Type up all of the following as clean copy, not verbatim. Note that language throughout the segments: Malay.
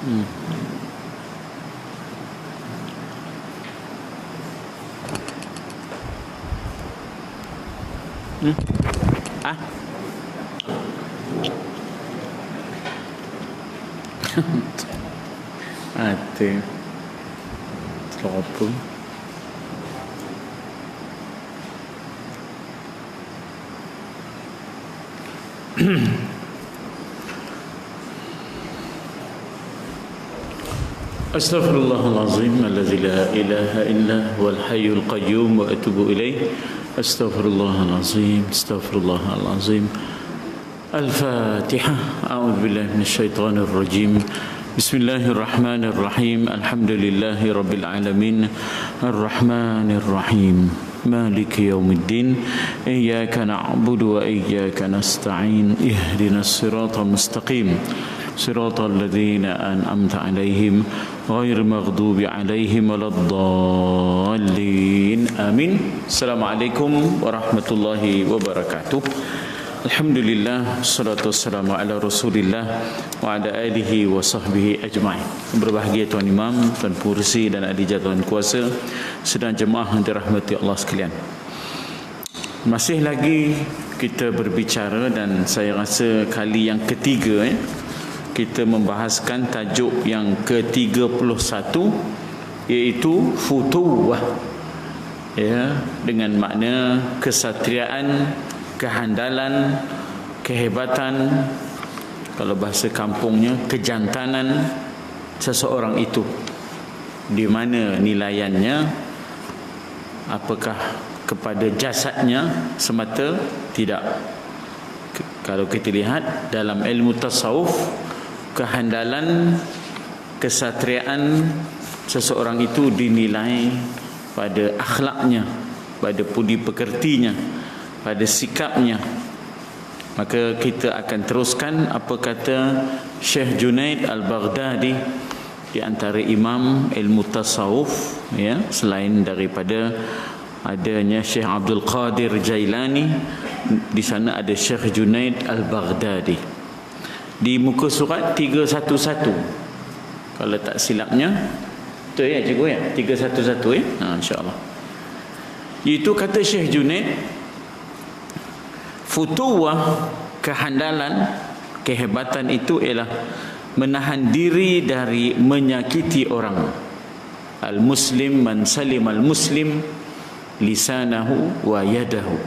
Hmm. Ah. Mati. Terlalu. Astaghfirullahalazim alladzi la ilaha illa huwal hayyul qayyum wa atubu ilaih. Astaghfirullahalazim, astaghfirullahalazim. Al-Fatihah. A'udzu billahi minasyaitonir rajim. Bismillahirrahmanirrahim. Alhamdulillahi rabbil alamin. Arrahmanir rahim. Maliki yaumiddin. Iyyaka na'budu wa iyyaka nasta'in. Ihdinas siratal mustaqim. Siratal ladzina an'amta 'alaihim ghairil maghdubi 'alaihim waladdallin. Amin. Assalamualaikum warahmatullahi wabarakatuh. Alhamdulillah, salatu wassalamu ala Rasulillah wa ala alihi wa sahbihi ajma'in. Berbahagia Tuan Imam, Tuan Pursi dan ahli Tuan Kuasa, sedang jemaah yang dirahmati Allah sekalian. Masih lagi kita berbicara, dan saya rasa kali yang ketiga kita membahaskan tajuk yang ke-31, iaitu futuwah, dengan makna kesatriaan, kehandalan, kehebatan, kalau bahasa kampungnya kejantanan seseorang itu. Di mana nilaiannya? Apakah kepada jasadnya semata? Tidak. Kalau kita lihat dalam ilmu tasawuf, kehandalan, kesatriaan seseorang itu dinilai pada akhlaknya, pada budi pekertinya, pada sikapnya. Maka kita akan teruskan apa kata Syekh Junaid Al-Baghdadi, di antara imam ilmu tasawuf, selain daripada adanya Syekh Abdul Qadir Jailani, di sana ada Syekh Junaid Al-Baghdadi. Di muka surat 311, kalau tak silapnya, betul ya cikgu ya, 311 insya-Allah. Itu kata Syekh Junaid, futuwah, kehandalan, kehebatan itu ialah menahan diri dari menyakiti orang. Al-muslim man salim al-muslim lisanahu wa yadahu.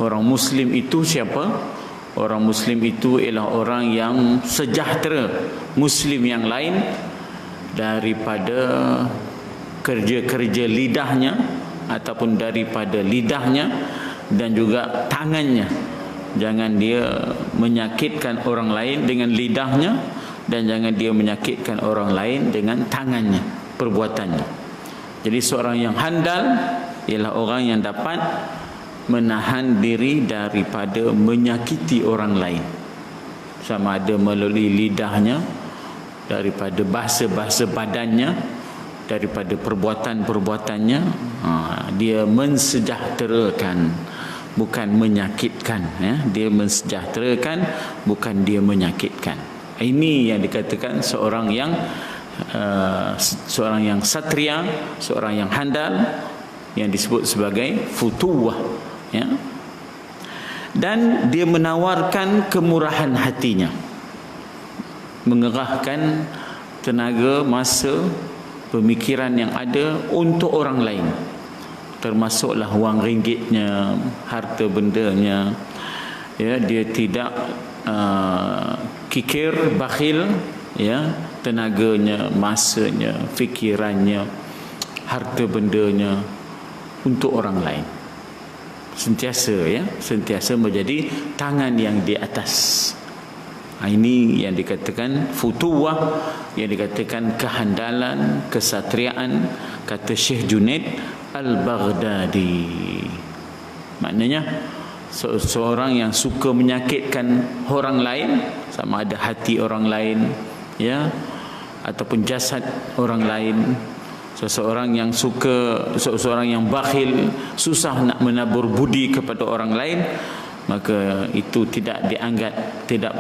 Orang muslim itu siapa? Orang muslim itu ialah orang yang sejahtera muslim yang lain daripada kerja-kerja lidahnya, ataupun daripada lidahnya dan juga tangannya. Jangan dia menyakitkan orang lain dengan lidahnya, dan jangan dia menyakitkan orang lain dengan tangannya, perbuatannya. Jadi seorang yang handal ialah orang yang dapat menahan diri daripada menyakiti orang lain, sama ada melalui lidahnya, daripada bahasa-bahasa badannya, daripada perbuatan-perbuatannya. Dia mensejahterakan, bukan menyakitkan. Dia mensejahterakan, bukan dia menyakitkan. Ini yang dikatakan seorang yang satria, seorang yang handal, yang disebut sebagai futuwah, dan dia menawarkan kemurahan hatinya, mengerahkan tenaga, masa, pemikiran yang ada untuk orang lain, termasuklah wang ringgitnya, harta bendanya. Dia tidak kikir, bakhil, tenaganya, masanya, fikirannya, harta bendanya untuk orang lain. Sentiasa menjadi tangan yang di atas. Ini yang dikatakan futuwah, yang dikatakan kehandalan, kesatriaan, kata Syekh Junaid Al-Baghdadi. Maknanya seorang yang suka menyakitkan orang lain, sama ada hati orang lain, ataupun jasad orang lain. Seseorang yang seseorang yang bakhil, susah nak menabur budi kepada orang lain, maka itu tidak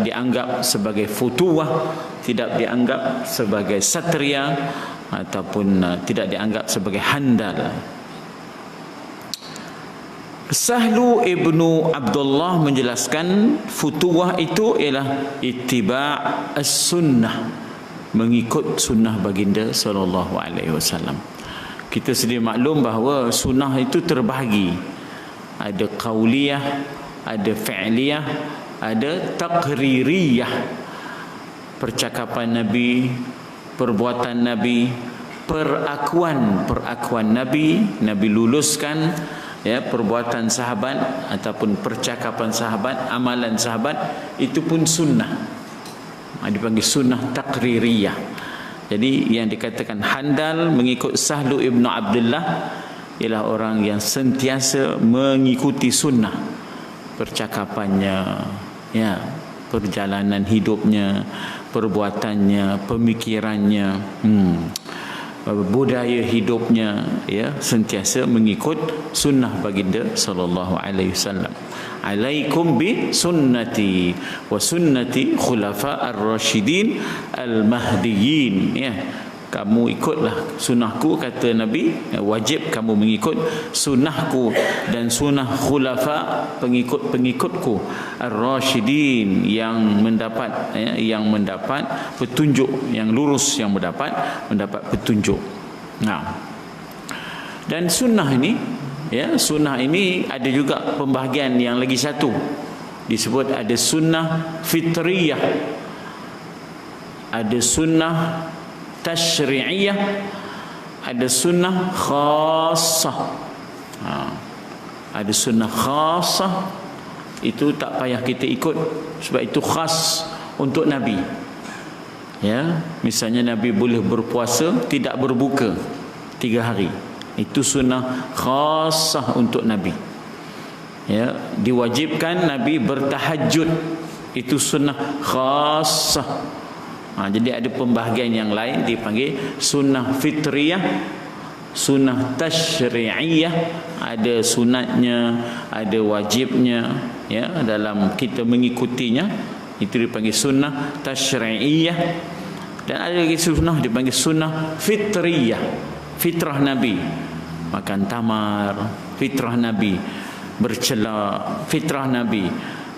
dianggap sebagai futuwah, tidak dianggap sebagai satria ataupun tidak dianggap sebagai handal. Sahlu ibnu Abdullah menjelaskan futuwah itu ialah ittiba' as-sunnah, mengikut sunnah baginda sallallahu alaihi wasallam. Kita sedia maklum bahawa sunnah itu terbahagi, ada qauliyah, ada fi'liyah, ada taqririyah. Percakapan Nabi, perbuatan Nabi, perakuan Nabi luluskan, ya, perbuatan sahabat ataupun percakapan sahabat, amalan sahabat, itu pun sunnah. Dipanggil sunnah taqririyah. Jadi yang dikatakan handal mengikut Sahlu ibnu Abdullah ialah orang yang sentiasa mengikuti sunnah, percakapannya, ya, perjalanan hidupnya, perbuatannya, pemikirannya, budaya hidupnya, ya, sentiasa mengikut sunnah baginda sallallahu alaihi wasallam. Alaikum bi sunnati wa sunnati khulafa ar-rasyidin al-mahdiyyin, ya, kamu ikutlah sunnahku, kata Nabi, wajib kamu mengikut sunnahku dan sunnah khulafa, pengikut-pengikutku ar-rasyidin, yang mendapat, ya, yang mendapat petunjuk, yang lurus, yang mendapat petunjuk. Nah, dan sunnah ini, ya, sunnah ini ada juga pembahagian yang lagi satu, disebut ada sunnah fitriyah, ada sunnah tashri'iyah, ada sunnah khassah. Ada sunnah khassah, itu tak payah kita ikut sebab itu khas untuk Nabi, ya. Misalnya Nabi boleh berpuasa tidak berbuka 3 hari, itu sunnah khassah untuk Nabi, ya. Diwajibkan Nabi bertahajud, itu sunnah khassah. Jadi ada pembahagian yang lain dipanggil sunnah fitriyah, sunnah tashri'iyah, ada sunatnya, ada wajibnya, ya, dalam kita mengikutinya, itu dipanggil sunnah tashri'iyah. Dan ada lagi sunnah dipanggil sunnah fitriyah, fitrah Nabi, makan tamar, fitrah Nabi bercelak, fitrah Nabi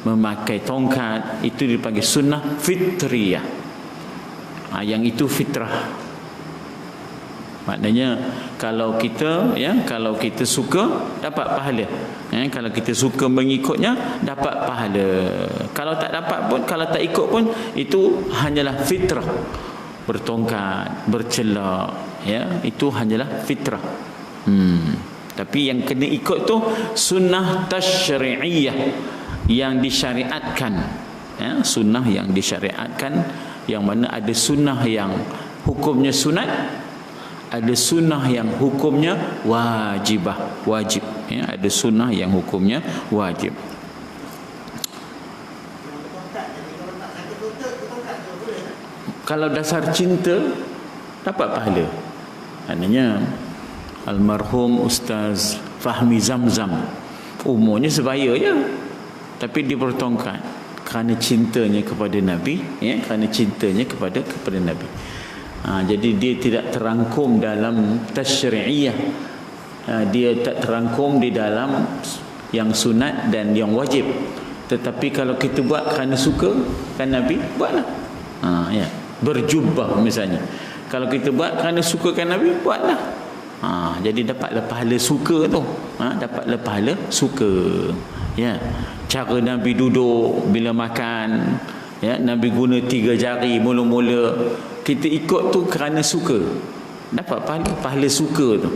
memakai tongkat, itu dipanggil sunnah fitriyah. Yang itu fitrah. Maknanya kalau kita, ya, kalau kita suka dapat pahala, ya, kalau kita suka mengikutnya dapat pahala. Kalau tak dapat pun, kalau tak ikut pun, itu hanyalah fitrah. Bertongkat, bercelak, ya, itu hanyalah fitrah. Tapi yang kena ikut tu sunnah tashri'iyah, yang disyariatkan, ya, sunnah yang disyariatkan, yang mana ada sunnah yang hukumnya sunat, ada sunnah yang hukumnya wajib, ya, ada sunnah yang hukumnya wajib. Kalau dasar cinta dapat pahala. Maknanya almarhum Ustaz Fahmi Zamzam, umurnya sebaya je, tapi dia bertongkat kerana cintanya kepada Nabi, ya, kerana cintanya kepada Nabi. Jadi dia tidak terangkum dalam tashri'iyah, dia tak terangkum di dalam yang sunat dan yang wajib. Tetapi kalau kita buat kerana suka kan Nabi, buatlah. Ya, berjubah misalnya, kalau kita buat kerana suka kan Nabi, buatlah. Jadi dapatlah pahala suka tu, dapatlah pahala suka, ya. Cara Nabi duduk bila makan, ya, Nabi guna 3 jari mula-mula, kita ikut tu kerana suka, dapat pahala suka tu.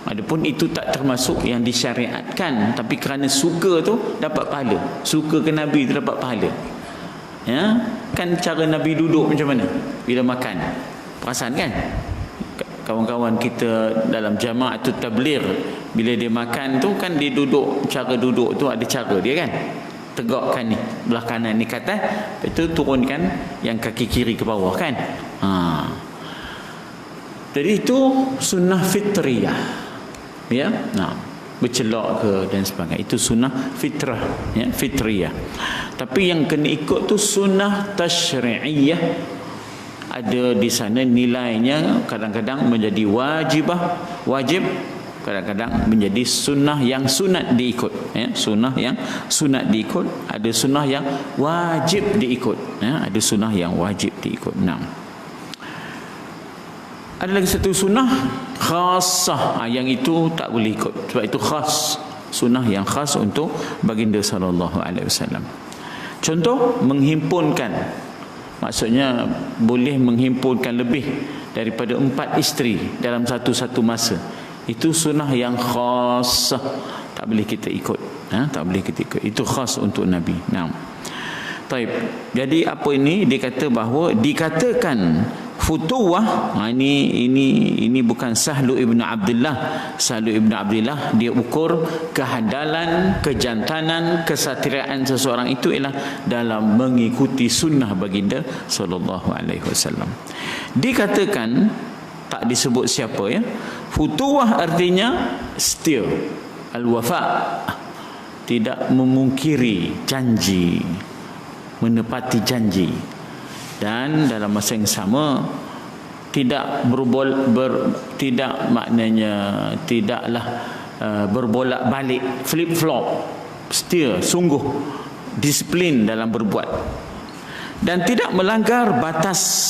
Adapun itu tak termasuk yang disyariatkan, tapi kerana suka tu dapat pahala, suka ke Nabi tu dapat pahala, ya. Kan cara Nabi duduk macam mana bila makan, perasan kan? Kawan-kawan kita dalam jamaah tu tabligh, bila dia makan tu kan dia duduk, cara duduk tu ada cara dia kan, tegakkan ni belah kanan ni ke atas, itu turunkan yang kaki kiri ke bawah kan. Jadi itu sunnah fitriyah, ya. bercelak ke dan sebagainya. Itu sunnah fitrah, ya, fitriyah. Tapi yang kena ikut tu sunnah tasyri'iyah. Ada di sana nilainya kadang-kadang menjadi wajib, kadang-kadang menjadi sunnah yang sunat diikut, ya, sunnah yang sunat diikut, ada sunnah yang wajib diikut, ya, ada sunnah yang wajib diikut. Ada lagi satu sunnah khasah, yang itu tak boleh ikut, sebab itu khas, sunnah yang khas untuk baginda sallallahu alaihi wasallam. Contoh, menghimpunkan, maksudnya boleh menghimpunkan lebih daripada 4 isteri dalam satu masa. Itu sunnah yang khas, tak boleh kita ikut, tak boleh kita ikut. Itu khas untuk Nabi. Taib. Jadi apa ini? Dia kata bahawa dikatakan futuwah, ini bukan Sahlu ibn Abdullah. Sahlu ibn Abdullah dia ukur kehandalan, kejantanan, kesatriaan seseorang itu ialah dalam mengikuti sunnah baginda sallallahu alaihi wasallam. Dikatakan, tak disebut siapa, ya. Futuwah artinya setia, al-wafa, tidak memungkiri janji, menepati janji, dan dalam masa yang sama tidak tidaklah berbolak-balik, flip flop, setia, sungguh disiplin dalam berbuat, dan tidak melanggar batas.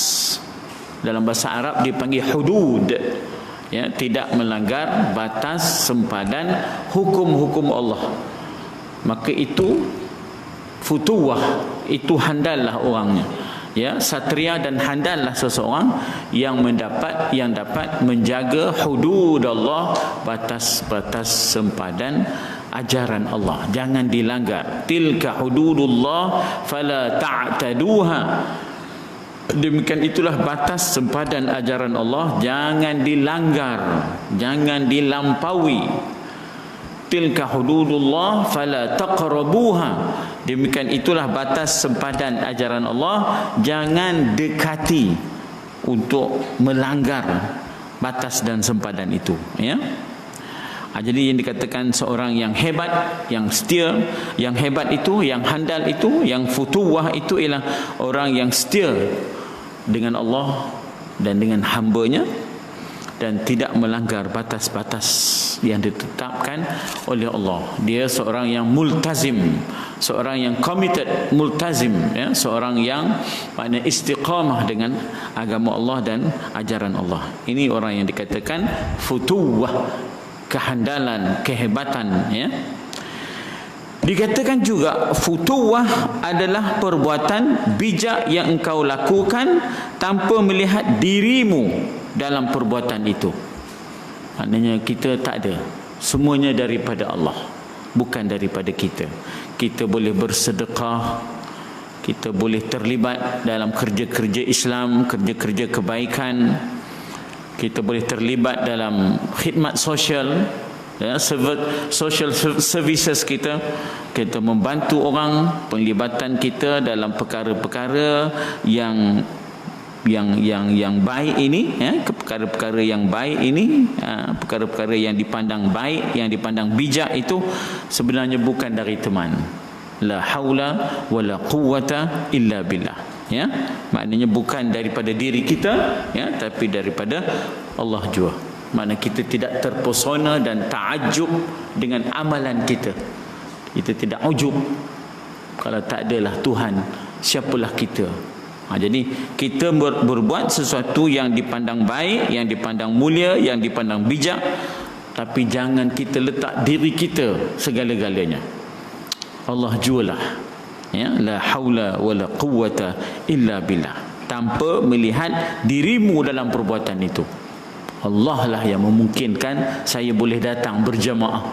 Dalam bahasa Arab dipanggil hudud, ya, tidak melanggar batas sempadan hukum-hukum Allah. Maka itu futuwah, itu handallah orangnya, ya, satria dan handallah seseorang yang dapat menjaga hudud Allah, batas-batas sempadan ajaran Allah, jangan dilanggar. Tilka hududullah fala ta'taduha. Demikian itulah batas sempadan ajaran Allah, jangan dilanggar, jangan dilampaui. Tilka hududullah fala taqrabuha. Demikian itulah batas sempadan ajaran Allah, jangan dekati untuk melanggar batas dan sempadan itu, ya. Jadi yang dikatakan seorang yang hebat, yang setia, yang hebat itu, yang handal itu, yang futuwah itu ialah orang yang setia dengan Allah dan dengan hamba-Nya, dan tidak melanggar batas-batas yang ditetapkan oleh Allah. Dia seorang yang multazim, seorang yang committed, multazim, ya, seorang yang makna istiqamah dengan agama Allah dan ajaran Allah. Ini orang yang dikatakan futuwah, kehandalan, kehebatan, ya. Dikatakan juga futuwah adalah perbuatan bijak yang engkau lakukan tanpa melihat dirimu dalam perbuatan itu. Maknanya kita tak ada, semuanya daripada Allah, bukan daripada kita. Kita boleh bersedekah, kita boleh terlibat dalam kerja-kerja Islam, kerja-kerja kebaikan, kita boleh terlibat dalam khidmat sosial, ya, social services kita membantu orang, penglibatan kita dalam perkara-perkara yang baik ini, ya, perkara-perkara yang baik ini, perkara-perkara yang dipandang baik, yang dipandang bijak, itu sebenarnya bukan dari teman. La haula wala quwwata illa billah, ya, maknanya bukan daripada diri kita, ya, tapi daripada Allah jua. Makna kita tidak terpesona dan ta'ajub dengan amalan kita. Kita tidak ujub. Kalau tak adalah Tuhan, siapalah kita? Jadi kita berbuat sesuatu yang dipandang baik, yang dipandang mulia, yang dipandang bijak, tapi jangan kita letak diri kita segala-galanya. Allah jualah, ya, la haula wala quwwata illa billah, tanpa melihat dirimu dalam perbuatan itu. Allah lah yang memungkinkan saya boleh datang berjamaah.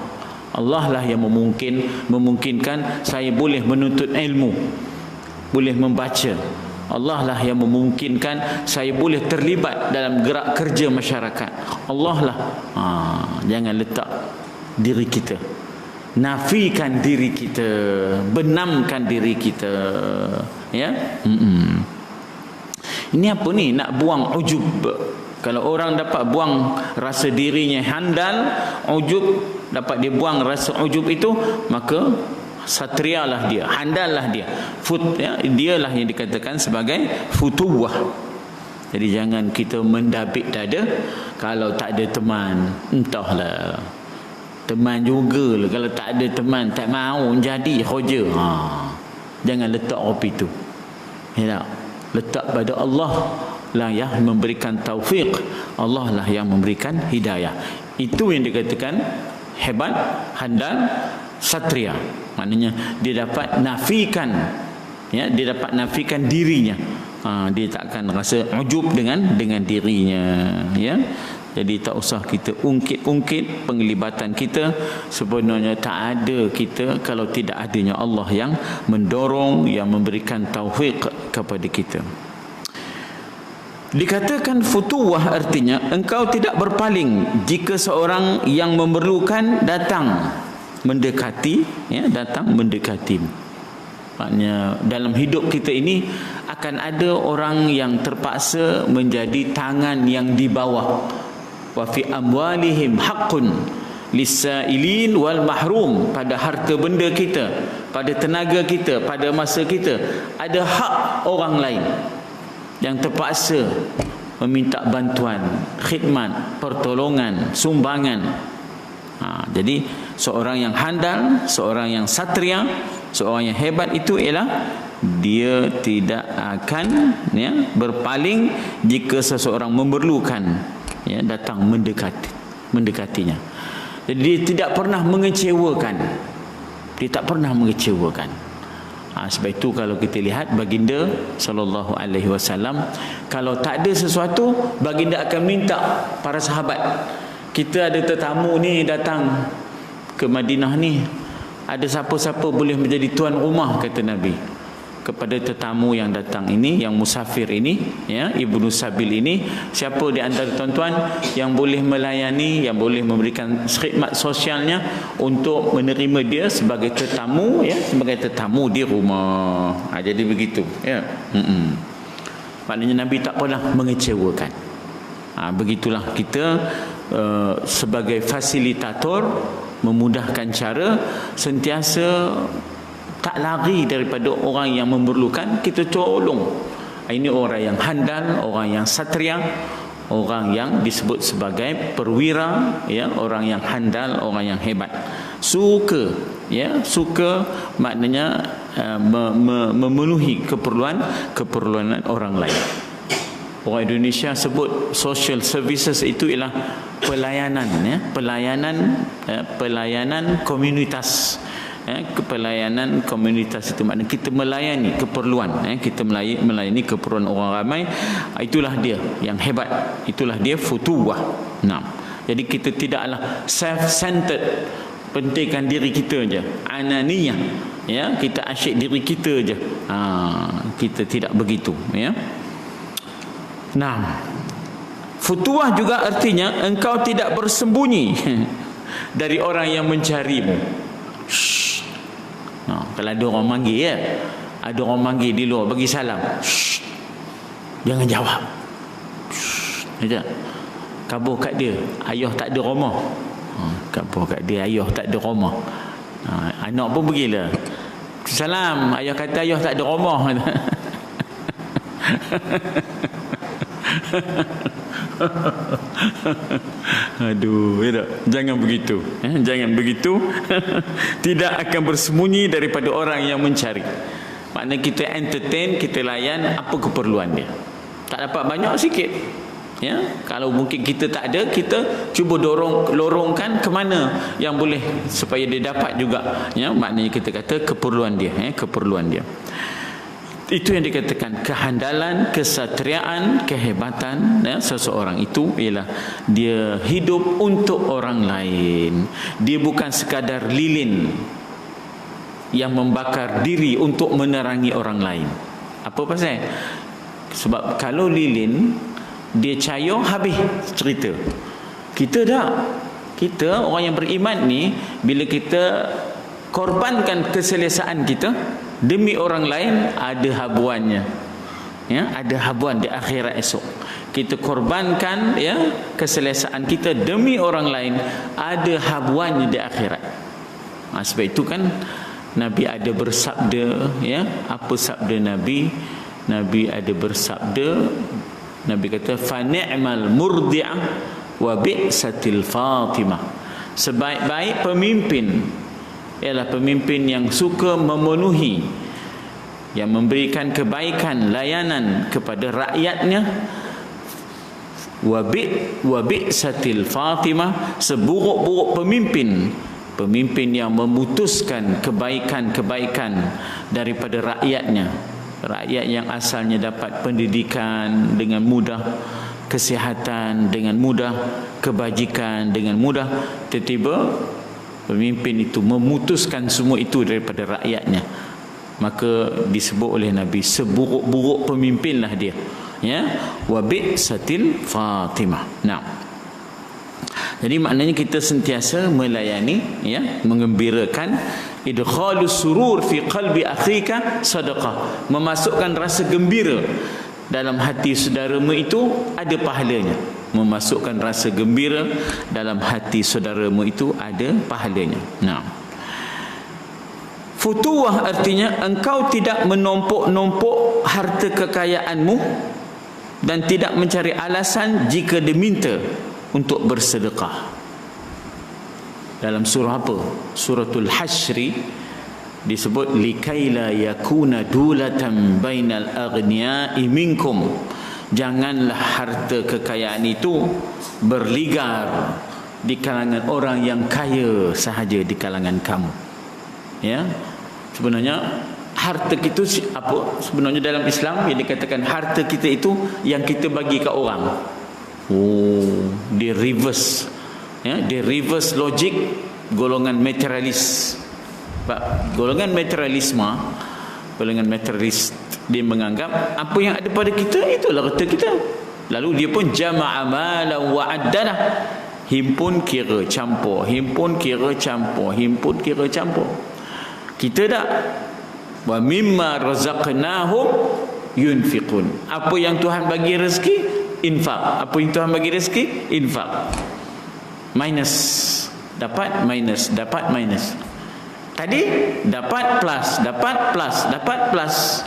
Allah lah yang memungkinkan saya boleh menuntut ilmu, boleh membaca. Allah lah yang memungkinkan saya boleh terlibat dalam gerak kerja masyarakat. Allah lah. Jangan letak diri kita, nafikan diri kita, benamkan diri kita, ya. Ini apa ni? Nak buang ujub. Kalau orang dapat buang rasa dirinya handal, ujub, dapat dia buang rasa ujub itu, maka satrialah dia, handallah dia. Dialah yang dikatakan sebagai futuwah. Jadi jangan kita mendabik dada kalau tak ada teman. Entahlah, teman jugalah, kalau tak ada teman tak mau jadi hoja. Jangan letak kopi tu. Ya, letak pada Allah lah yang memberikan taufik, Allah lah yang memberikan hidayah. Itu yang dikatakan hebat, handal, satria. Maknanya dia dapat nafikan, ya, dia dapat nafikan dirinya. Dia tak akan rasa ujub dengan dirinya, ya. Jadi tak usah kita ungkit-ungkit penglibatan kita. Sebenarnya tak ada kita kalau tidak adanya Allah yang mendorong, yang memberikan taufik kepada kita. Dikatakan futuwah artinya engkau tidak berpaling jika seorang yang memerlukan datang mendekati, ya, datang mendekati. Maknanya dalam hidup kita ini akan ada orang yang terpaksa menjadi tangan yang di bawah. Wa fi amwalihim haqqun lis-sa'ilin wal mahrum. Pada harta benda kita, pada tenaga kita, pada masa kita, ada hak orang lain yang terpaksa meminta bantuan, khidmat, pertolongan, sumbangan. Jadi seorang yang handal, seorang yang satria, seorang yang hebat itu ialah dia tidak akan, ya, berpaling jika seseorang memerlukan, ya, datang mendekatinya. Jadi dia tidak pernah mengecewakan. Dia tak pernah mengecewakan. Sebab itu kalau kita lihat baginda sallallahu alaihi wasallam, kalau tak ada sesuatu, baginda akan minta para sahabat, kita ada tetamu ni datang ke Madinah ni, ada siapa-siapa boleh menjadi tuan rumah, kata Nabi kepada tetamu yang datang ini, yang musafir ini, ya, Ibnu Sabil ini, siapa di antara tuan-tuan yang boleh melayani, yang boleh memberikan khidmat sosialnya untuk menerima dia sebagai tetamu, ya, sebagai tetamu di rumah. Jadi begitu, ya. Maknanya Nabi tak pernah mengecewakan. Begitulah kita sebagai fasilitator memudahkan cara, sentiasa tak lari daripada orang yang memerlukan, kita tolong. Ini orang yang handal, orang yang satria, orang yang disebut sebagai perwira, ya, orang yang handal, orang yang hebat. Suka, ya, suka maknanya memenuhi keperluan orang lain. Orang Indonesia sebut social services itu ialah pelayanan, ya, pelayanan komunitas. Pelayanan komunitas itu maknanya kita melayani keperluan, kita melayani keperluan orang ramai. Itulah dia yang hebat, itulah dia futuwah. Jadi kita tidaklah self-centered, pentingkan diri kita je, ananiyah, ya, kita asyik diri kita je. Kita tidak begitu, ya. Futuwah juga artinya engkau tidak bersembunyi dari orang yang mencarimu. Kalau ada orang manggil, ya, ada orang manggil di luar bagi salam, jangan jawab. Kabur kat dia, ayah tak ada rumah. Kabur kat dia, ayah tak ada rumah. Anak pun pergilah, salam, ayah kata ayah tak ada rumah. Aduh, ya tak? Jangan begitu, jangan begitu. Tidak akan bersembunyi daripada orang yang mencari. Maknanya kita entertain, kita layan apa keperluan dia. Tak dapat banyak, sikit, ya. Kalau mungkin kita tak ada, kita cuba lorongkan ke mana yang boleh supaya dia dapat juga, ya. Maknanya kita kata keperluan dia, keperluan dia. Itu yang dikatakan kehandalan, kesatriaan, kehebatan, ya, seseorang itu ialah dia hidup untuk orang lain. Dia bukan sekadar lilin yang membakar diri untuk menerangi orang lain. Apa pasal? Sebab kalau lilin dia cair, habis cerita. Kita tak. Kita orang yang beriman ni, bila kita korbankan keselesaan kita demi orang lain, ada habuannya. ya, ada habuan di akhirat esok. Kita korbankan ya keselesaan kita demi orang lain, ada habuannya di akhirat. Sebab itu kan Nabi ada bersabda, ya, apa sabda Nabi? Nabi ada bersabda, Nabi kata fa ni'mal murdi'ah wa bi'satil fatimah. Sebaik-baik pemimpin ialah pemimpin yang suka memenuhi, yang memberikan kebaikan, layanan kepada rakyatnya. Wa bi'satil fatimah, seburuk-buruk pemimpin, pemimpin yang memutuskan kebaikan-kebaikan daripada rakyatnya. Rakyat yang asalnya dapat pendidikan dengan mudah, kesihatan dengan mudah, kebajikan dengan mudah, tiba-tiba pemimpin itu memutuskan semua itu daripada rakyatnya, maka disebut oleh Nabi seburuk-buruk pemimpinlah dia, ya, wa bi'satil fatimah. Nah, jadi maknanya kita sentiasa melayani, ya, mengembirakan. Idkhalus surur fi qalbi akhika sadaqah, memasukkan rasa gembira dalam hati saudaramu itu ada pahalanya. Memasukkan rasa gembira dalam hati saudaramu itu ada pahalanya. Nah, futuwah artinya engkau tidak menumpuk-numpuk harta kekayaanmu dan tidak mencari alasan jika diminta untuk bersedekah. Dalam surah apa? Suratul Hasyri disebut likaila yakuna dulatan bainal aghniya'i minkum. Janganlah harta kekayaan itu berligar di kalangan orang yang kaya sahaja di kalangan kamu. Ya. Sebenarnya harta kita apa? Sebenarnya dalam Islam yang dikatakan harta kita itu yang kita bagi ke orang. Oh, di reverse. Ya, di reverse logik golongan materialis. Golongan materialisme, golongan materialis, dia menganggap apa yang ada pada kita itulah harta kita. Lalu dia pun jama'a malan wa addana, himpun kira campur, himpun kira campur, himpun kira campur. Kita tak, wa mimma razaqnahum yunfiqun. Apa yang Tuhan bagi rezeki, infak. Apa yang Tuhan bagi rezeki, infak. Minus, dapat minus, dapat minus. Tadi dapat plus, dapat plus, dapat plus.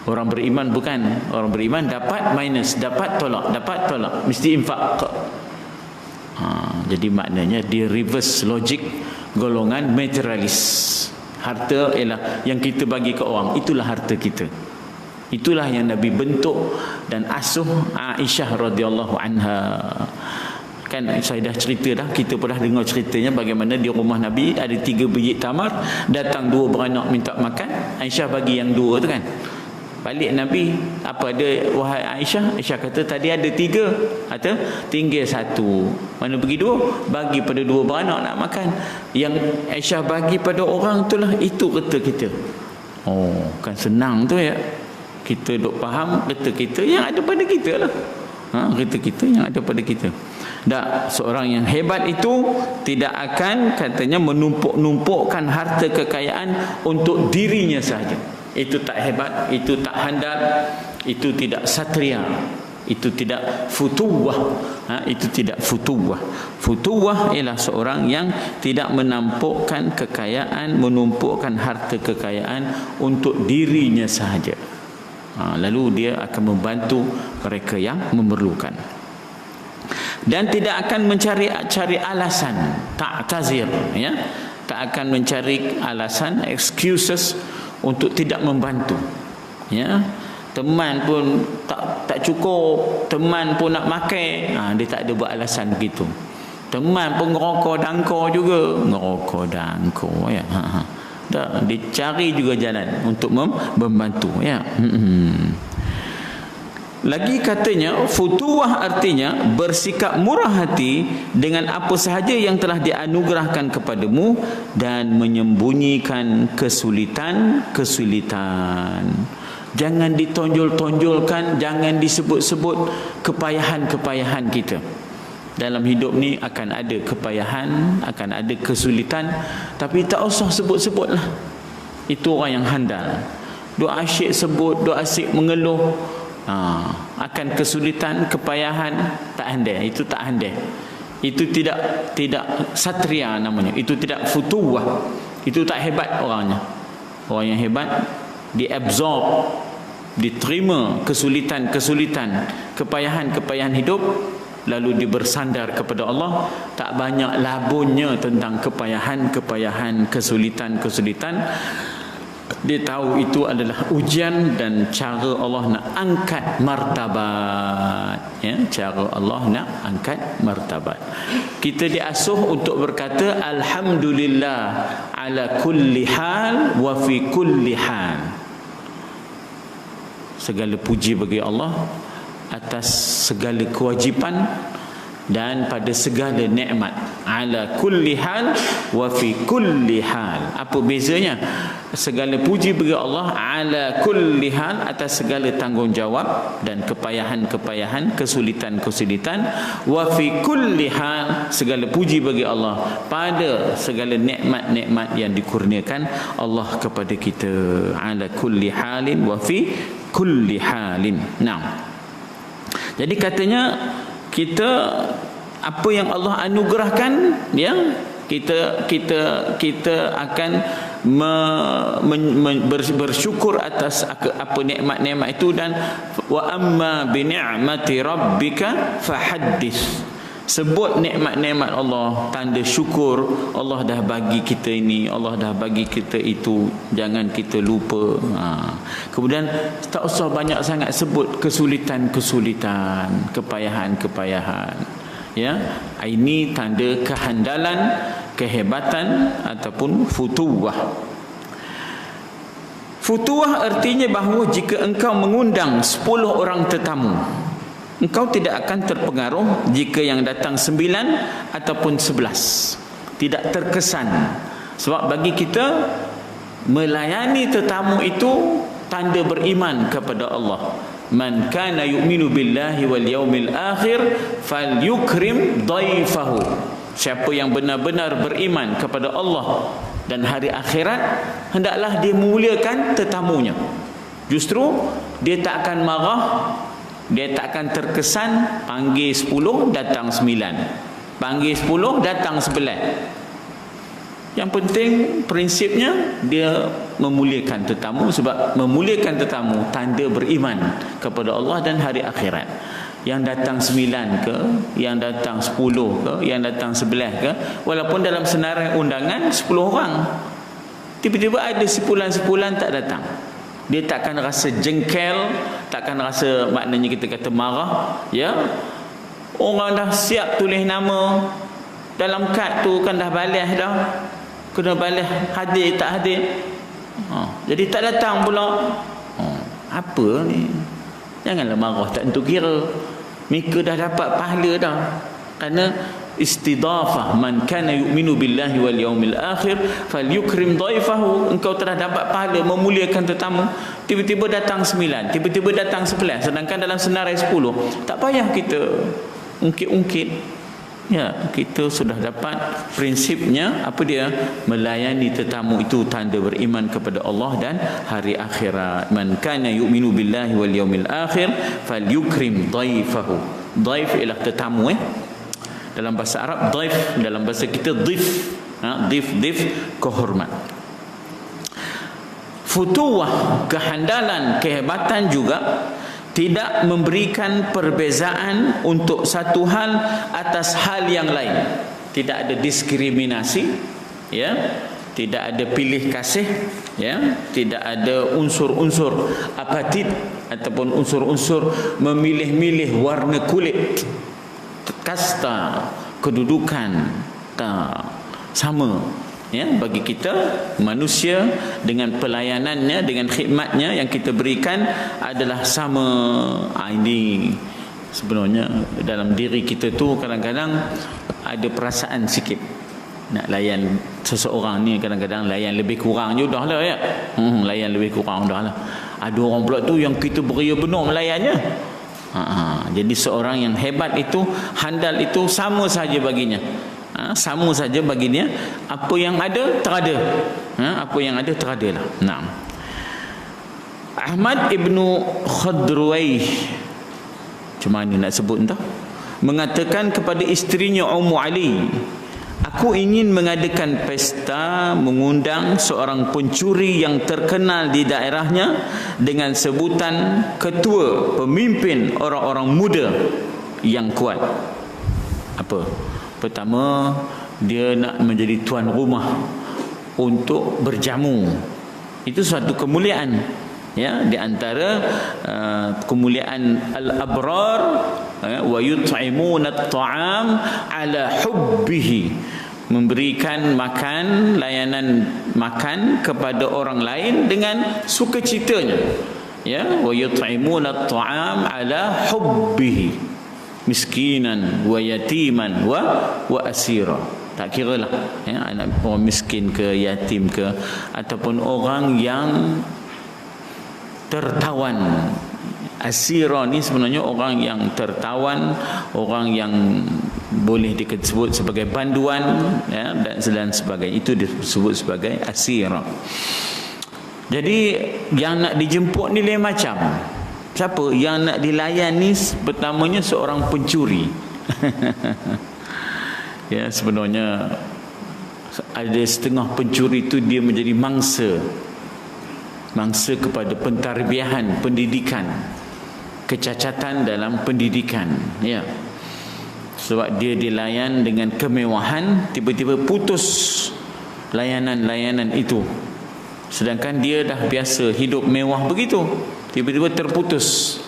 Orang beriman bukan. Orang beriman dapat minus, dapat tolak, dapat tolak, mesti infak. Jadi maknanya di reverse logic golongan materialis. Harta ialah yang kita bagi ke orang, itulah harta kita. Itulah yang Nabi bentuk dan asuh Aisyah radhiyallahu anha. Kan saya dah cerita dah, kita pernah dengar ceritanya bagaimana di rumah Nabi ada 3 biji tamar, datang 2 beranak minta makan, Aisyah bagi yang 2 tu kan. Balik Nabi, apa ada wahai Aisyah? Aisyah kata tadi ada 3, atau tinggal 1. Mana pergi 2? Bagi pada 2 beranak nak makan. Yang Aisyah bagi pada orang itulah, itu kata kita. Oh, kan senang tu ya. Kita duk faham kata kita yang ada pada kita lah. Kata kita yang ada pada kita. Tak, seorang yang hebat itu tidak akan katanya menumpuk-numpukkan harta kekayaan untuk dirinya sahaja. Itu tak hebat, itu tak handal, itu tidak satria, itu tidak futuwah. Itu tidak futuwah. Futuwah ialah seorang yang tidak menampukkan kekayaan, menumpukkan harta kekayaan untuk dirinya sahaja. Lalu dia akan membantu mereka yang memerlukan. Dan tidak akan mencari alasan, ta'tazir, ya, tak akan mencari alasan, excuses untuk tidak membantu. Ya, teman pun tak cukup, teman pun nak makan, dia tak ada buat alasan begitu. Teman pun ngerokok dangkor juga, ngerokok dangkor, ya. Tak, dia cari juga jalan untuk membantu, ya. Lagi katanya futuwah artinya bersikap murah hati dengan apa sahaja yang telah dianugerahkan kepadamu dan menyembunyikan kesulitan-kesulitan. Jangan ditonjol-tonjolkan, jangan disebut-sebut kepayahan-kepayahan kita. Dalam hidup ni akan ada kepayahan, akan ada kesulitan, tapi tak usah sebut-sebutlah. Itu orang yang handal. duk asyik sebut, duk asyik mengeluh, akan kesulitan, kepayahan, tak handai. Itu tak handai. Itu tidak satria namanya. Itu tidak futuwah. Itu tak hebat orangnya. Orang yang hebat diabsorb, diterima kesulitan-kesulitan, kepayahan-kepayahan hidup, lalu dia bersandar kepada Allah, tak banyak labunnya tentang kepayahan-kepayahan, kesulitan-kesulitan. Dia tahu itu adalah ujian dan cara Allah nak angkat martabat, ya, cara Allah nak angkat martabat. Kita diasuh untuk berkata alhamdulillah ala kulli hal wa fi kulli hal. Segala puji bagi Allah atas segala kewajipan dan pada segala nikmat. Ala kulli hal wa fi kulli hal. Apa bezanya? Segala puji bagi Allah ala kulli hal, atas segala tanggungjawab dan kepayahan-kepayahan, kesulitan-kesulitan. Wa fi kulli hal, segala puji bagi Allah pada segala nikmat-nikmat yang dikurniakan Allah kepada kita. Ala kulli halin wa fi kulli halin. Nah, jadi katanya kita, apa yang Allah anugerahkan, ya, kita akan bersyukur atas apa nikmat-nikmat itu. Dan wa amma bi ni'mati rabbika fahaddits. Sebut nikmat-nikmat Allah, tanda syukur. Allah dah bagi kita ini, Allah dah bagi kita itu, jangan kita lupa. Kemudian tak usah banyak sangat sebut kesulitan-kesulitan, kepayahan-kepayahan. Ya, ini tanda kehandalan, kehebatan ataupun futuwah. Futuwah artinya bahawa jika engkau mengundang 10 orang tetamu, engkau tidak akan terpengaruh jika yang datang 9 ataupun 11. Tidak terkesan. Sebab bagi kita, melayani tetamu itu tanda beriman kepada Allah. Man kana yu'minu billahi wal yaumil akhir falyukrim dhaifahu. Siapa yang benar-benar beriman kepada Allah dan hari akhirat, hendaklah dia memuliakan tetamunya. Justru dia tak akan marah, dia tak akan terkesan panggil 10 datang 9, panggil 10 datang 11. Yang penting prinsipnya dia memuliakan tetamu, sebab memuliakan tetamu tanda beriman kepada Allah dan hari akhirat. Yang datang 9 ke, yang datang 10 ke, yang datang 11 ke, walaupun dalam senarai undangan 10 orang, tiba-tiba ada sepulan-sepulan tak datang, dia takkan rasa jengkel, takkan rasa, maknanya kita kata marah, ya. Orang dah siap tulis nama dalam kad tu, kan dah balas dah, kena balas hadir tak hadir. Jadi tak datang pula. Apa ni? Janganlah marah tak tentu kira. Mereka dah dapat pahala dah. Kerana istidafah, man kana yu'minu billahi wal yaumil akhir falyukrim dhaifahu. Engkau telah dapat pahala memuliakan tetamu. Tiba-tiba datang 9, tiba-tiba datang 11, sedangkan dalam senarai 10. Tak payah kita ungkit-ungkit. Ya, kita sudah dapat prinsipnya. Apa dia? Melayani tetamu itu tanda beriman kepada Allah dan hari akhirat. Man kana yu'minu billahi wal yaumil akhir falyukrim dhaifahu. Dhaif ialah tetamu, dalam bahasa Arab dhaif, dalam bahasa kita dhif. Dhif kehormat. Futuwah, kehandalan, kehebatan juga tidak memberikan perbezaan untuk satu hal atas hal yang lain. Tidak ada diskriminasi, ya. Tidak ada pilih kasih, ya. Tidak ada unsur-unsur apatit ataupun unsur-unsur memilih-milih warna kulit, kasta, kedudukan, sama. Ya, bagi kita manusia dengan pelayanannya, dengan khidmatnya yang kita berikan adalah sama. Ini sebenarnya dalam diri kita tu kadang-kadang ada perasaan sikit nak layan seseorang ni, kadang-kadang layan lebih kurang je dah lah, ya. Layan lebih kurang dah lah. Ada orang pula tu yang kita beria benar melayannya. Jadi seorang yang hebat itu, handal itu, sama saja baginya. Sama saja baginya, apa yang ada terada. Apa yang ada terada lah. Nah, Ahmad ibnu Khadruwaih, cuma ni nak sebut entah, mengatakan kepada isterinya Ummu Ali, aku ingin mengadakan pesta mengundang seorang pencuri yang terkenal di daerahnya dengan sebutan ketua, pemimpin orang-orang muda yang kuat. Apa? Pertama, dia nak menjadi tuan rumah untuk berjamu. Itu suatu kemuliaan, ya, di antara kemuliaan al-abrar, wa yut'imuna at-ta'am ala hubbihi, memberikan makan, layanan makan kepada orang lain dengan sukacitanya, ya, wa yut'imuna at-ta'am ala hubbihi miskinan wa yatiman wa asira. Tak kira lah, ya, anak orang miskin ke, yatim ke, ataupun orang yang tertawan. Asira ni sebenarnya orang yang tertawan, orang yang boleh disebut sebagai banduan, ya, dan sebagainya. Itu disebut sebagai asira. Jadi yang nak dijemput ni lain macam. Siapa yang nak dilayan ni? Pertamanya seorang pencuri. Ya, sebenarnya ada setengah pencuri itu dia menjadi mangsa kepada pentarbiahan, pendidikan, kecacatan dalam pendidikan, ya. Sebab dia dilayan dengan kemewahan, tiba-tiba putus layanan-layanan itu, sedangkan dia dah biasa hidup mewah begitu, tiba-tiba terputus.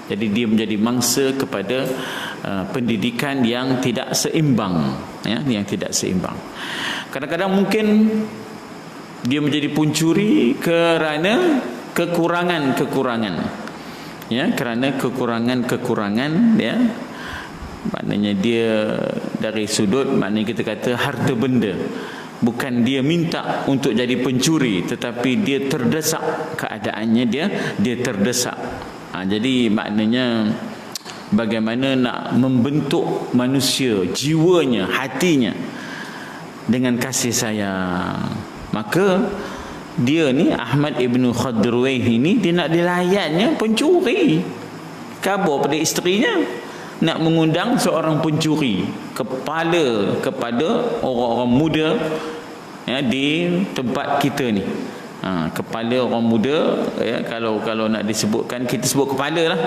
Jadi dia menjadi mangsa kepada pendidikan yang tidak seimbang, ya, yang tidak seimbang. Kadang-kadang mungkin dia menjadi pencuri kerana kekurangan-kekurangan, ya, kerana kekurangan-kekurangan, ya. Maknanya dia dari sudut, maknanya kita kata harta benda, bukan dia minta untuk jadi pencuri, tetapi dia terdesak keadaannya, dia terdesak. Jadi maknanya bagaimana nak membentuk manusia, jiwanya, hatinya dengan kasih sayang. Maka dia ni Ahmad ibnu Khadruwaih ini, dia nak dilayannya pencuri. Khabar pada isterinya nak mengundang seorang pencuri, kepala kepada orang-orang muda, ya, di tempat kita ni. Kepala orang muda, ya, kalau nak disebutkan, kita sebut kepala lah.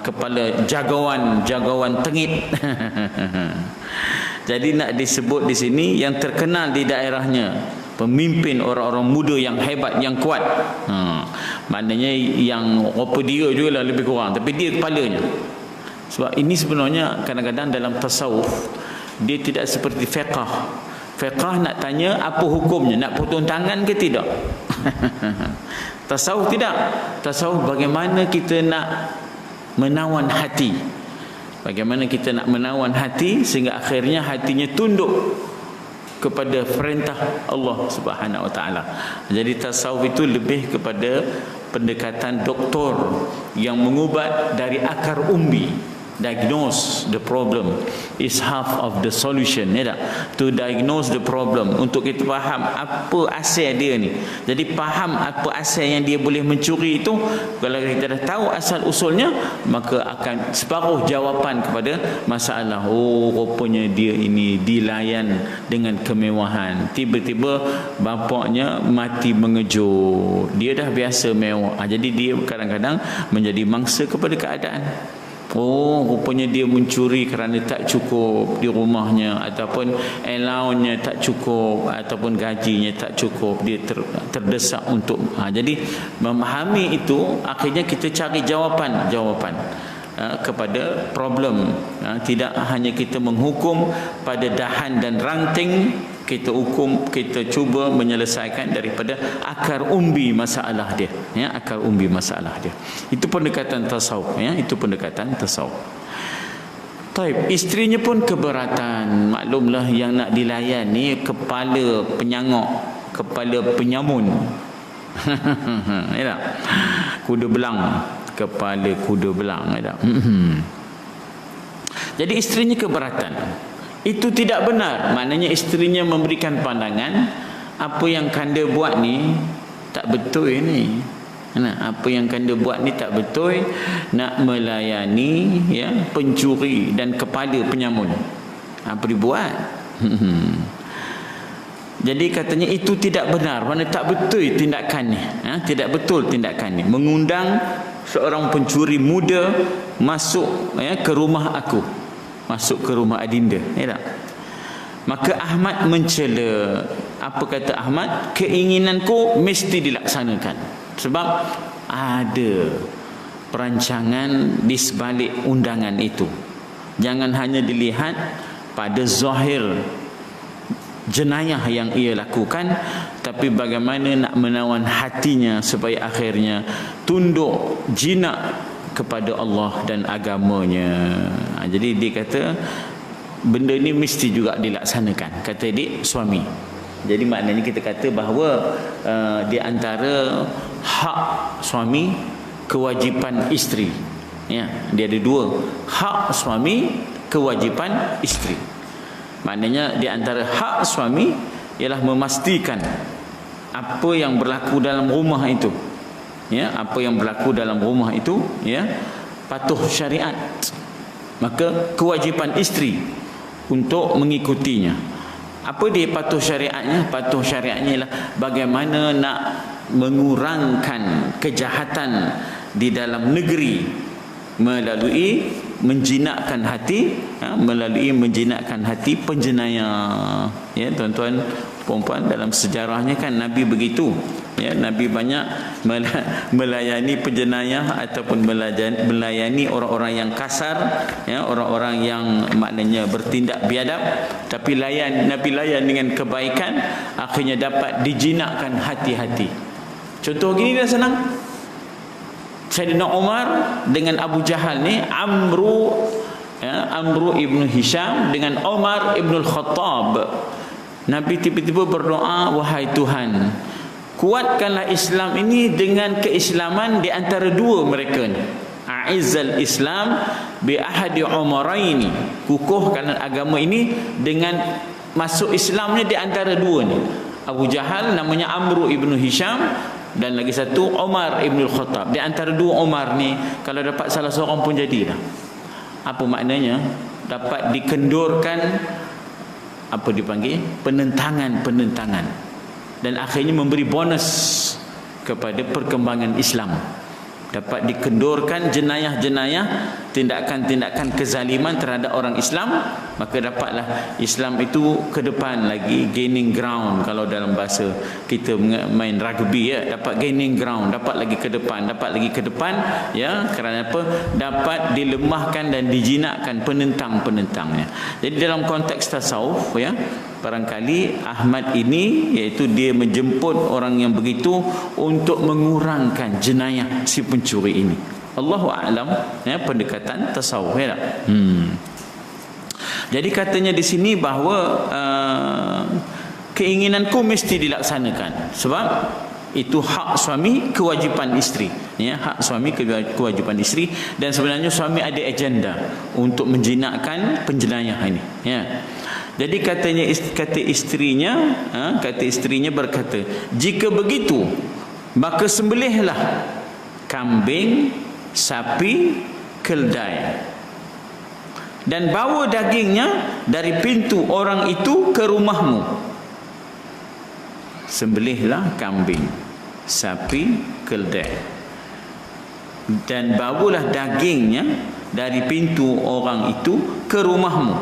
Kepala jagawan tengit. Jadi nak disebut di sini yang terkenal di daerahnya, pemimpin orang-orang muda yang hebat, yang kuat. Maknanya yang apa dia juga lah lebih kurang, tapi dia kepalanya. Sebab ini sebenarnya kadang-kadang dalam tasawuf dia tidak seperti fiqh. Fiqh nak tanya apa hukumnya, nak potong tangan ke tidak. Tasawuf tidak. Tasawuf bagaimana kita nak menawan hati, bagaimana kita nak menawan hati sehingga akhirnya hatinya tunduk kepada perintah Allah Subhanahu Wa Taala. Jadi tasawuf itu lebih kepada pendekatan doktor yang mengubat dari akar umbi. Diagnose the problem is half of the solution, ya tak? To diagnose the problem, untuk kita faham apa asal dia ni. Jadi faham apa asal yang dia boleh mencuri itu, kalau kita dah tahu asal usulnya, maka akan separuh jawapan kepada masalah. Oh, rupanya dia ini dilayan dengan kemewahan, tiba-tiba bapaknya mati mengejut, dia dah biasa mewah. Jadi dia kadang-kadang menjadi mangsa kepada keadaan. Oh, rupanya dia mencuri kerana tak cukup di rumahnya, ataupun allowance-nya tak cukup, ataupun gajinya tak cukup, dia terdesak untuk jadi memahami itu, akhirnya kita cari jawapan kepada problem. Tidak hanya kita menghukum pada dahan dan ranting, kita hukum, kita cuba menyelesaikan daripada akar umbi masalah dia, ya, akar umbi masalah dia. Itu pendekatan tasawuf, ya, itu pendekatan tasawuf. Taib, isterinya pun keberatan. Maklumlah yang nak dilayan ni kepala penyangok, kepala penyamun. Ya tak? Kuda belang, kepala kuda belang, ya tak? Jadi isterinya keberatan. Itu tidak benar. Maknanya isterinya memberikan pandangan, apa yang kanda buat ni tak betul ni. Nah, apa yang kanda buat ni tak betul, nak melayani ya pencuri dan kepala penyamun. Apa dibuat? Jadi katanya itu tidak benar, mana tak betul tindakan ni. Tidak betul tindakan ni. Mengundang seorang pencuri muda masuk ke rumah aku, masuk ke rumah adinda, ya tak? Maka Ahmad mencela. Apa kata Ahmad? Keinginanku mesti dilaksanakan. Sebab ada perancangan di sebalik undangan itu. Jangan hanya dilihat pada zahir jenayah yang ia lakukan, tapi bagaimana nak menawan hatinya supaya akhirnya tunduk jinak kepada Allah dan agamanya. Jadi dia kata benda ni mesti juga dilaksanakan, kata dia suami. Jadi maknanya kita kata bahawa di antara hak suami, kewajipan isteri. Ya, dia ada dua, hak suami, kewajipan isteri. Maknanya di antara hak suami ialah memastikan apa yang berlaku dalam rumah itu, ya, apa yang berlaku dalam rumah itu, ya, patuh syariat. Maka kewajipan isteri untuk mengikutinya. Apa dia patuh syariatnya? Patuh syariatnya ialah bagaimana nak mengurangkan kejahatan di dalam negeri melalui menjinakkan hati, melalui menjinakkan hati penjenayah. Ya, tuan-tuan puan-puan, dalam sejarahnya kan Nabi begitu. Ya, Nabi banyak melayani penjenayah ataupun melayani orang-orang yang kasar, ya, orang-orang yang maknanya bertindak biadab, tapi Nabi layan dengan kebaikan, akhirnya dapat dijinakkan hati-hati. Contoh gini dah senang. Sayyidina Umar dengan Abu Jahal ni, Amru ibnu Hisham dengan Umar ibnu Khattab. Nabi tiba-tiba berdoa, wahai Tuhan, kuatkanlah Islam ini dengan keislaman di antara dua mereka ni. A'izzal Islam bi ahadi umaraini. Kukuhkan agama ini dengan masuk Islamnya di antara dua ni. Abu Jahal namanya Amru ibnu Hisham, dan lagi satu Umar ibnu Khattab. Di antara dua Umar ni, kalau dapat salah seorang pun jadilah. Apa maknanya? Dapat dikendurkan, apa dipanggil, penentangan, dan akhirnya memberi bonus kepada perkembangan Islam. Dapat dikendurkan jenayah-jenayah, tindakan-tindakan kezaliman terhadap orang Islam, maka dapatlah Islam itu ke depan lagi, gaining ground. Kalau dalam bahasa kita main rugby, ya, dapat gaining ground, dapat lagi ke depan, ya, kerana apa? Dapat dilemahkan dan dijinakkan penentang-penentangnya. Jadi dalam konteks tasawuf, ya, barangkali Ahmad ini, iaitu dia menjemput orang yang begitu untuk mengurangkan jenayah si pencuri ini. Allahu a'lam, ya, pendekatan tasawuf, ya. Jadi katanya di sini bahawa keinginanku mesti dilaksanakan, sebab itu hak suami, kewajipan isteri, ya, hak suami, kewajipan isteri. Dan sebenarnya suami ada agenda untuk menjinakkan penjenayah ini, ya. Jadi kata isterinya berkata, jika begitu maka sembelihlah kambing, sapi, keldai, dan bawa dagingnya dari pintu orang itu ke rumahmu. Sembelihlah kambing, sapi, keldai, dan bawalah dagingnya dari pintu orang itu ke rumahmu.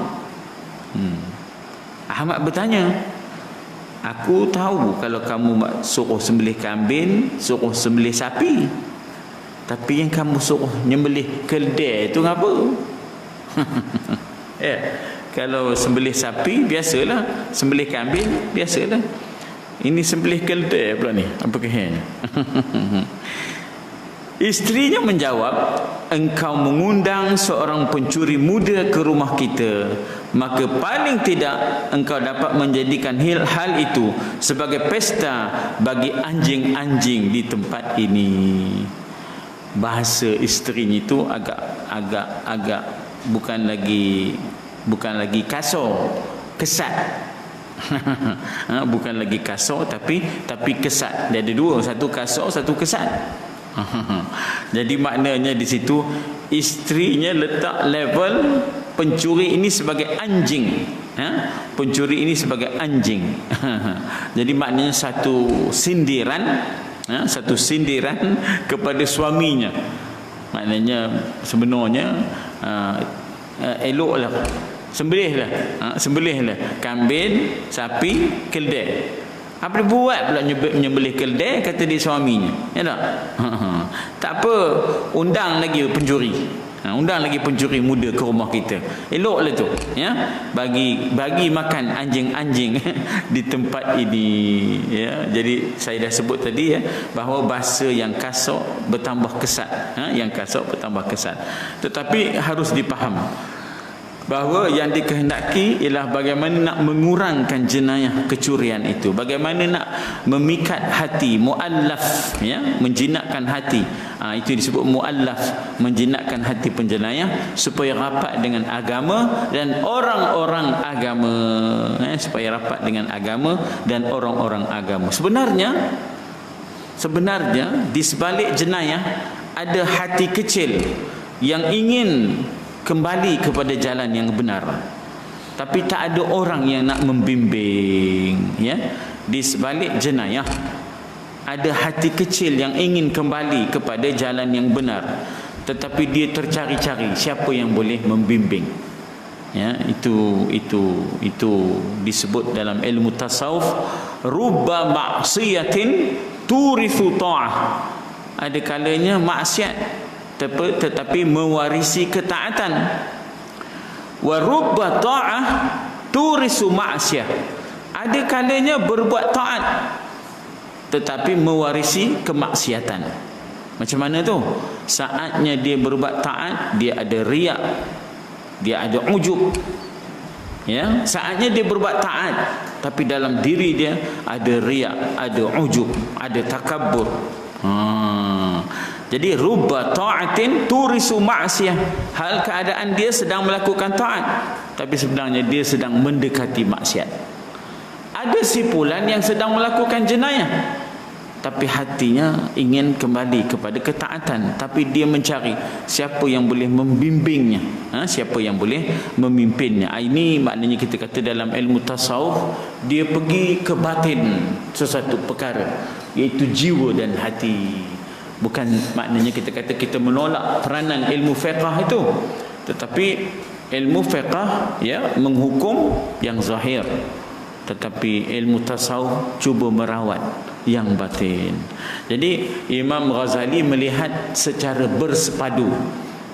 Ahmad bertanya, aku tahu kalau kamu suruh sembelih kambing, suruh sembelih sapi, tapi yang kamu suruh nyembelih keldai itu apa? Ya, kalau sembelih sapi biasalah, sembelih kambing biasalah. Ini sembelih keldai pula ni, apa kehanya? Isterinya menjawab, engkau mengundang seorang pencuri muda ke rumah kita, maka paling tidak engkau dapat menjadikan hal itu sebagai pesta bagi anjing-anjing di tempat ini. Bahasa isterinya itu agak bukan lagi kasar, kesat. Bukan lagi kasar tapi kesat. Dia ada dua, satu kasar, satu kesat. Jadi maknanya di situ isterinya letak level pencuri ini sebagai anjing, pencuri ini sebagai anjing. Jadi maknanya satu sindiran, satu sindiran kepada suaminya. Maknanya sebenarnya eloklah, sembelihlah kambing, sapi, keldai. Apa dia buat pula menyembelih keldai, kata dia suaminya, ya tak? Tak apa, undang lagi pencuri, undang lagi pencuri muda ke rumah kita, eloklah tu, ya, bagi makan anjing-anjing di tempat ini, ya. Jadi saya dah sebut tadi, ya, bahawa bahasa yang kasar bertambah kesat, yang kasar bertambah kesat, tetapi harus dipaham bahawa yang dikehendaki ialah bagaimana nak mengurangkan jenayah kecurian itu, bagaimana nak memikat hati, muallaf, ya, menjinakkan hati. Itu disebut muallaf, menjinakkan hati penjenayah supaya rapat dengan agama dan orang-orang agama, supaya rapat dengan agama dan orang-orang agama. Sebenarnya di sebalik jenayah ada hati kecil yang ingin kembali kepada jalan yang benar, tapi tak ada orang yang nak membimbing, ya. Di sebalik jenayah ada hati kecil yang ingin kembali kepada jalan yang benar, tetapi dia tercari-cari siapa yang boleh membimbing, ya. Itu disebut dalam ilmu tasawuf rubba ma'siyatin turithu ta'ah. Ada kalanya maksiat tetapi mewarisi ketaatan. Wa rubba ta'ah turisu ma'siyah. Ada kalanya berbuat taat tetapi mewarisi kemaksiatan. Macam mana tu? Saatnya dia berbuat taat, dia ada riak, dia ada ujub, ya. Saatnya dia berbuat taat, tapi dalam diri dia ada riak, ada ujub, ada takabbur. Jadi rubba ta'atin turisu ma'siyah. Hal keadaan dia sedang melakukan taat, tapi sebenarnya dia sedang mendekati maksiat. Ada simpulan yang sedang melakukan jenayah, tapi hatinya ingin kembali kepada ketaatan, tapi dia mencari siapa yang boleh membimbingnya, siapa yang boleh memimpinnya. Ini maknanya kita kata dalam ilmu tasawuf, dia pergi ke batin sesuatu perkara, iaitu jiwa dan hati. Bukan maknanya kita kata kita menolak peranan ilmu fiqh itu, tetapi ilmu fiqh, ya, menghukum yang zahir, tetapi ilmu tasawuf cuba merawat yang batin. Jadi Imam Ghazali melihat secara bersepadu,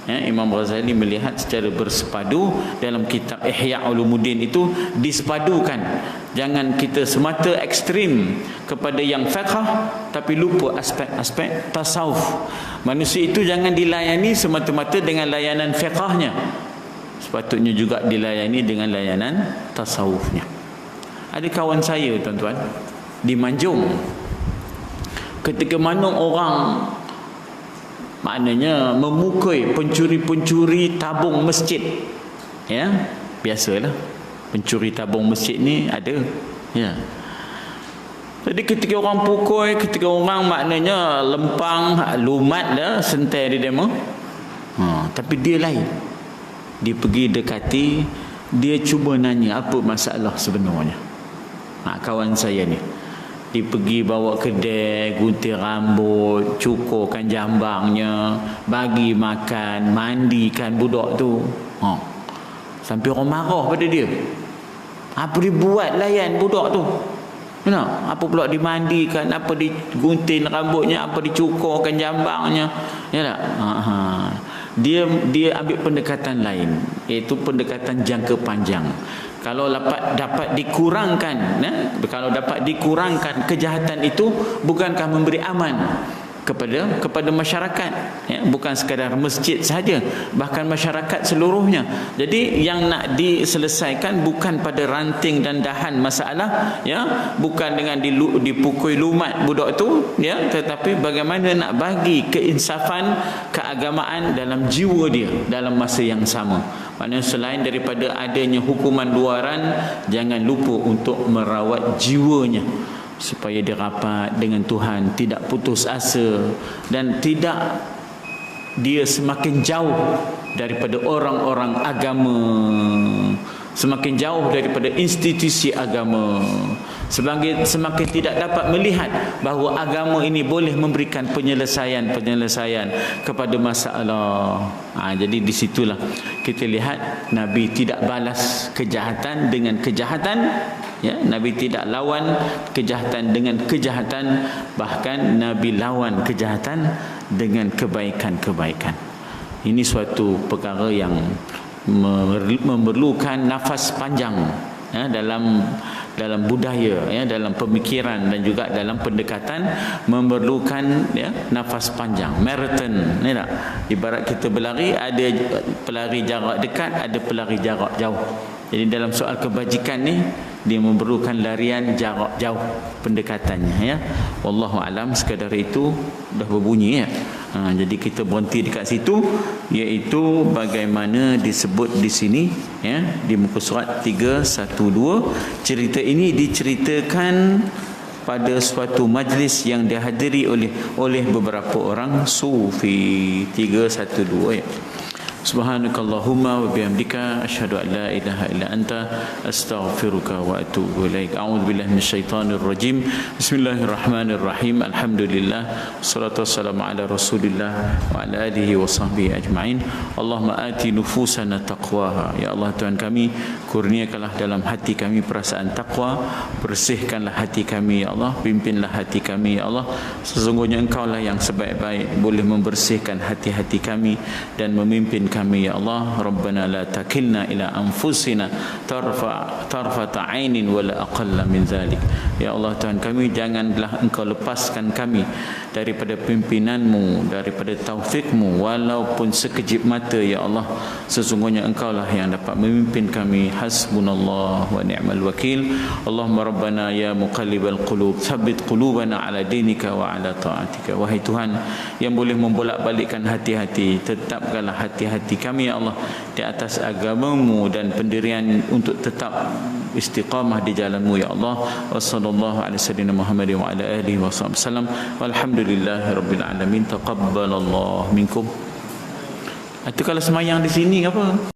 ya, Imam Ghazali melihat secara bersepadu dalam kitab Ihya Ulumuddin itu disepadukan. Jangan kita semata ekstrim kepada yang fiqh tapi lupa aspek-aspek tasawuf. Manusia itu jangan dilayani semata-mata dengan layanan fiqhnya, sepatutnya juga dilayani dengan layanan tasawufnya. Ada kawan saya, tuan-tuan, di Manjung, ketika mana orang maknanya memukul pencuri-pencuri tabung masjid, ya, biasalah pencuri tabung masjid ni ada, ya. Jadi ketika orang pukul, ketika orang maknanya lempang, lumat dah, sentai dia demo, tapi dia lain. Dia pergi dekati, dia cuba nanya apa masalah sebenarnya. Kawan saya ni, dia pergi bawa kedai, gunting rambut, cukurkan jambangnya, bagi makan, mandikan budak tu. Sampai orang marah pada dia. Apa dia buat layan budak tu? Apa pula dimandikan, apa digunting rambutnya, apa dicukurkan jambangnya, ya tak? Dia ambil pendekatan lain, iaitu pendekatan jangka panjang. Kalau dapat dikurangkan, kalau dapat dikurangkan kejahatan itu, bukankah memberi aman kepada masyarakat, ya, bukan sekadar masjid sahaja, bahkan masyarakat seluruhnya. Jadi yang nak diselesaikan bukan pada ranting dan dahan masalah, ya, bukan dengan dipukul lumat budak tu, ya, tetapi bagaimana nak bagi keinsafan, keagamaan dalam jiwa dia dalam masa yang sama. Maknanya selain daripada adanya hukuman luaran, jangan lupa untuk merawat jiwanya. supaya dia rapat dengan Tuhan, tidak putus asa dan tidak dia semakin jauh daripada orang-orang agama, semakin jauh daripada institusi agama, semakin tidak dapat melihat bahawa agama ini boleh memberikan penyelesaian kepada masalah. Jadi di situlah kita lihat Nabi tidak balas kejahatan dengan kejahatan, ya, Nabi tidak lawan kejahatan dengan kejahatan, bahkan Nabi lawan kejahatan dengan kebaikan-kebaikan. Ini suatu perkara yang memerlukan nafas panjang, ya, dalam budaya, ya, dalam pemikiran dan juga dalam pendekatan, memerlukan, ya, nafas panjang, marathon, ya tak? Ibarat kita berlari, ada pelari jarak dekat, ada pelari jarak jauh. Jadi dalam soal kebajikan ni dia memerlukan larian jarak jauh pendekatannya, ya. Wallahu alam, sekadar itu dah berbunyi, ya. Jadi kita berhenti dekat situ, iaitu bagaimana disebut di sini, ya, di muka surat 312. Cerita ini diceritakan pada suatu majlis yang dihadiri oleh beberapa orang sufi. 312, ya. Subhanakallahumma wa bihamdika asyhadu an la ilaha illa anta astaghfiruka wa atubu ilaik. A'udzubillahi minasyaitonir rajim. Bismillahirrahmanirrahim. Alhamdulillah wassalatu wassalamu ala Rasulillah wa ala alihi wa sahbihi ajma'in. Allahumma ati nufusana taqwaha. Ya Allah, Tuhan kami, kurniakanlah dalam hati kami perasaan takwa, bersihkanlah hati kami, ya Allah, pimpinlah hati kami, ya Allah. Sesungguhnya Engkau lah yang sebaik-baik boleh membersihkan hati-hati kami dan memimpin kami, ya Allah. Rabbana la takilna ila anfusina tarfata ainin wala aqalla min zalik. Ya Allah, Tuhan kami, janganlah Engkau lepaskan kami daripada pimpinanmu, daripada taufikmu, walaupun sekejap mata, ya Allah. Sesungguhnya Engkau lah yang dapat memimpin kami. Hasbunallah wa ni'mal wakil. Allahumma rabbana ya muqallibal qulub, tsabbit qulubana ala dinika wa ala ta'atika. Wahai Tuhan yang boleh membolak-balikkan hati-hati, tetapkanlah hati-hati kami, ya Allah, di atas agamamu dan pendirian untuk tetap istiqamah di jalanmu, ya Allah. Wassallallahu ala sayyidina Muhammad wa ala alihi wasallam. Walhamdulillahi rabbil alamin. Taqabbalallahu minkum. Itu kalau semayang di sini apa?